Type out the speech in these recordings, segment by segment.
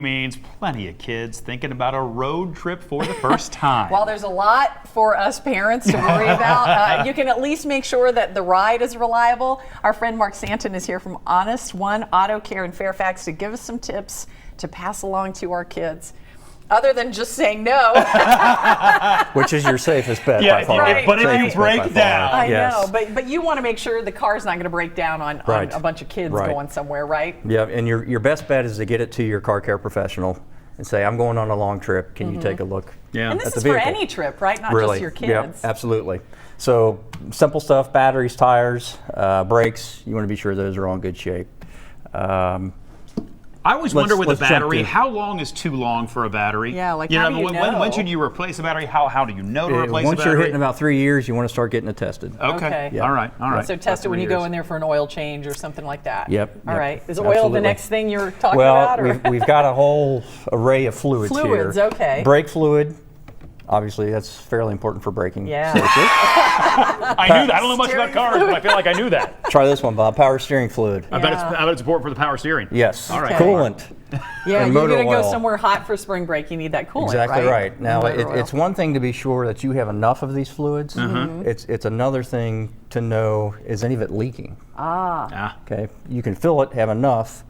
means plenty of kids thinking about a road trip for the first time. While there's a lot for us parents to worry about, you can at least make sure that the ride is reliable. Our friend Mark Santen is here from Honest One Auto Care in Fairfax to give us some tips to pass along to our kids. Other than just saying no. Which is your safest bet by far. Right, but if you break down. I know, but you want to make sure the car's not going to break down on a bunch of kids going somewhere, right? Yeah, and your best bet is to get it to your car care professional and say, I'm going on a long trip. Can you take a look at the vehicle? And this is for any trip, right? Not just your kids. Yeah, absolutely. So simple stuff, batteries, tires, brakes, you want to be sure those are all in good shape. I always wonder with a battery, how long is too long for a battery? Yeah, like how do you know? When should you replace a battery? How do you know to replace a battery? Once you're hitting about 3 years, you want to start getting it tested. Okay. Yeah. All right. So test it when you go in there for an oil change or something like that. Yep. All right. Is oil the next thing you're talking about? Well, we've got a whole array of fluids here. Fluids, okay. Brake fluid. Obviously, that's fairly important for braking safety. I knew that. I don't know much about cars, but I feel like I knew that. Try this one, Bob. Power steering fluid. I bet it's important for the power steering. Yes. All right. Coolant. Yeah, and you're motor going to oil. go somewhere hot for spring break. You need that coolant, Exactly right. Now, Motor oil. it's one thing to be sure that you have enough of these fluids. It's another thing to know, is any of it leaking? Okay. You can fill it, have enough.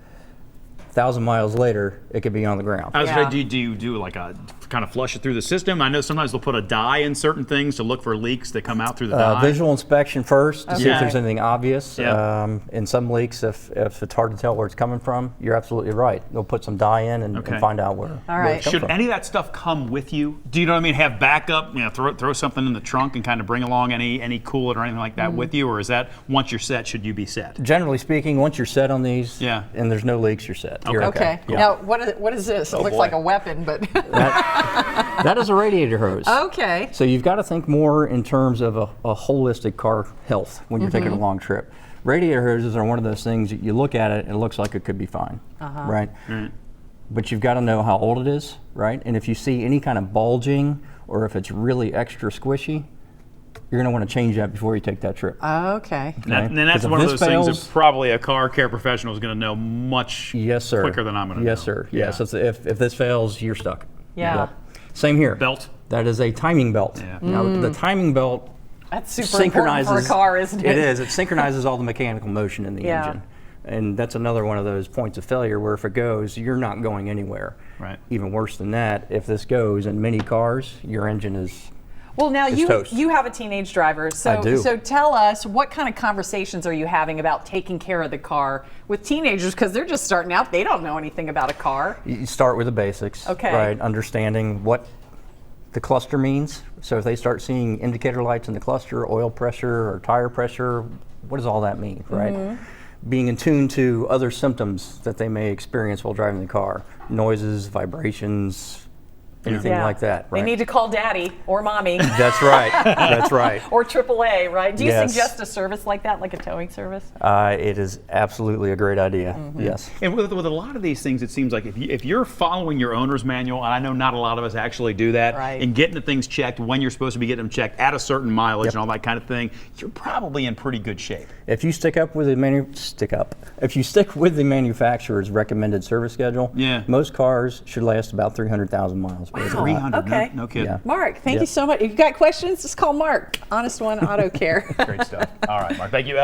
1,000 miles later, it could be on the ground. Do you do like a kind of flush it through the system? I know sometimes they'll put a dye in certain things to look for leaks that come out through the dye. Visual inspection first to see if there's anything obvious. Yeah. In some leaks, if it's hard to tell where it's coming from, you're absolutely right. They'll put some dye in and find out where. All right. Should any of that stuff come with you? Do you know what I mean? Have backup? Throw something in the trunk and kind of bring along any coolant or anything like that with you, or is that once you're set, should you be set? Generally speaking, once you're set on these, and there's no leaks, you're set. You're okay. Yeah. Now, what is this? It looks like a weapon, but that is a radiator hose. Okay. So you've got to think more in terms of a holistic car health when you're taking a long trip. Radiator hoses are one of those things that you look at it and it looks like it could be fine, right? But you've got to know how old it is, right? And if you see any kind of bulging or if it's really extra squishy, you're going to want to change that before you take that trip. Okay. And that's one of those things that probably a car care professional is going to know much quicker than I'm going to know. Yes, sir. Yeah. So if this fails, you're stuck. Yeah. Yep. Same here. Belt. That is a timing belt. Yeah. Now, the timing belt that's super important for a car, isn't it? It is. It synchronizes all the mechanical motion in the engine. And that's another one of those points of failure where if it goes, you're not going anywhere. Right. Even worse than that, if this goes in many cars, your engine is Well, now toast. you have a teenage driver, so I do. So tell us, what kind of conversations are you having about taking care of the car with teenagers, because they're just starting out, they don't know anything about a car. You start with the basics, right? Understanding what the cluster means. So if they start seeing indicator lights in the cluster, oil pressure or tire pressure, what does all that mean, right? Being in tune to other symptoms that they may experience while driving the car, noises, vibrations, anything like that, right? They need to call daddy or mommy. That's right. That's right. Or AAA, right? Do you suggest a service like that, like a towing service? It is absolutely a great idea. Yes. And with a lot of these things, it seems like if you're following your owner's manual, and I know not a lot of us actually do that, and getting the things checked when you're supposed to be getting them checked at a certain mileage and all that kind of thing, you're probably in pretty good shape. If you stick with the manufacturer's recommended service schedule, most cars should last about 300,000 miles. Wow. 300. Okay. No kidding. Yeah. Mark, thank you so much. If you've got questions, just call Mark. Honest One Auto Care. Great stuff. All right, Mark. Thank you.